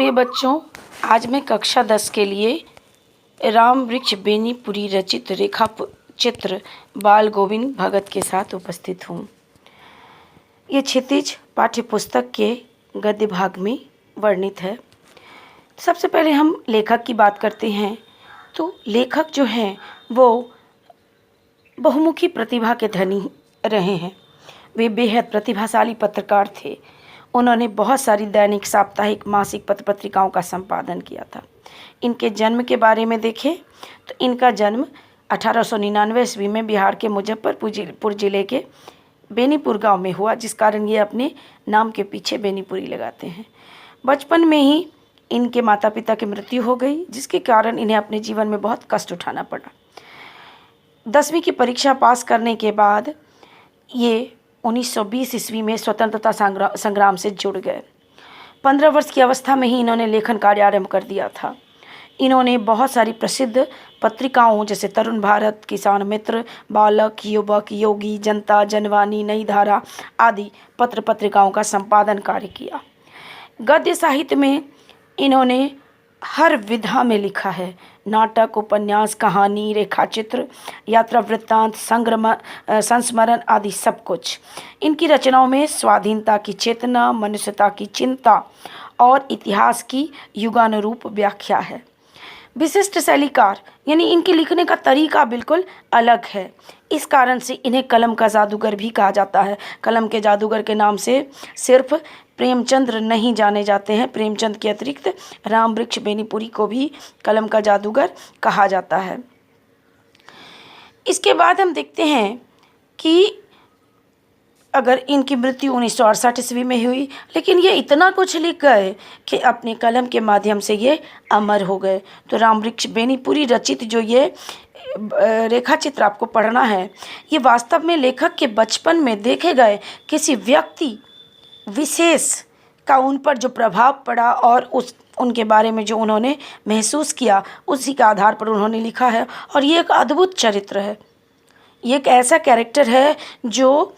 प्रिय बच्चों, आज मैं कक्षा 10 के लिए राम वृक्ष बेनीपुरी रचित रेखा चित्र बाल गोविंद भगत के साथ उपस्थित हूँ। ये क्षितिज पाठ्य पुस्तक के गद्य भाग में वर्णित है। सबसे पहले हम लेखक की बात करते हैं। तो लेखक जो हैं वो बहुमुखी प्रतिभा के धनी रहे हैं। वे बेहद प्रतिभाशाली पत्रकार थे। उन्होंने बहुत सारी दैनिक, साप्ताहिक, मासिक पत्र पत्रिकाओं का संपादन किया था। इनके जन्म के बारे में देखें तो इनका जन्म 1899 ईस्वी में बिहार के मुजफ्फरपुर जिले के बेनीपुर गांव में हुआ, जिस कारण ये अपने नाम के पीछे बेनीपुरी लगाते हैं। बचपन में ही इनके माता पिता की मृत्यु हो गई, जिसके कारण इन्हें अपने जीवन में बहुत कष्ट उठाना पड़ा। 10वीं की परीक्षा पास करने के बाद ये 1920 ईस्वी में स्वतंत्रता संग्राम से जुड़ गए। 15 वर्ष की अवस्था में ही इन्होंने लेखन कार्य आरंभ कर दिया था। इन्होंने बहुत सारी प्रसिद्ध पत्रिकाओं जैसे तरुण भारत, किसान मित्र, बालक, युवक, योगी, जनता, जनवाणी, नई धारा आदि पत्र पत्रिकाओं का संपादन कार्य किया। गद्य साहित्य में इन्होंने हर विधा में लिखा है। नाटक, उपन्यास, कहानी, रेखाचित्र, यात्रा वृत्तांत, संस्मरण आदि सब कुछ। इनकी रचनाओं में स्वाधीनता की चेतना, मनुष्यता की चिंता और इतिहास की युगानुरूप व्याख्या है। विशिष्ट शैलीकार यानी इनके लिखने का तरीका बिल्कुल अलग है। इस कारण से इन्हें कलम का जादूगर भी कहा जाता है। कलम के जादूगर के नाम से सिर्फ प्रेमचंद्र नहीं जाने जाते हैं। प्रेमचंद के अतिरिक्त राम वृक्ष बेनीपुरी को भी कलम का जादूगर कहा जाता है। इसके बाद हम देखते हैं कि अगर इनकी मृत्यु 1968 ईस्वी में हुई, लेकिन ये इतना कुछ लिख गए कि अपने कलम के माध्यम से ये अमर हो गए। तो राम वृक्ष बेनीपुरी रचित जो ये रेखा चित्र आपको पढ़ना है, ये वास्तव में लेखक के बचपन में देखे गए किसी व्यक्ति विशेष का उन पर जो प्रभाव पड़ा और उनके बारे में जो उन्होंने महसूस किया, उसी के आधार पर उन्होंने लिखा है। और ये एक अद्भुत चरित्र है। ये एक ऐसा कैरेक्टर है जो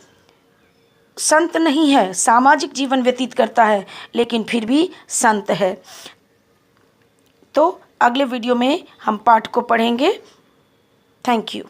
संत नहीं है, सामाजिक जीवन व्यतीत करता है, लेकिन फिर भी संत है। तो अगले वीडियो में हम पाठ को पढ़ेंगे। Thank you.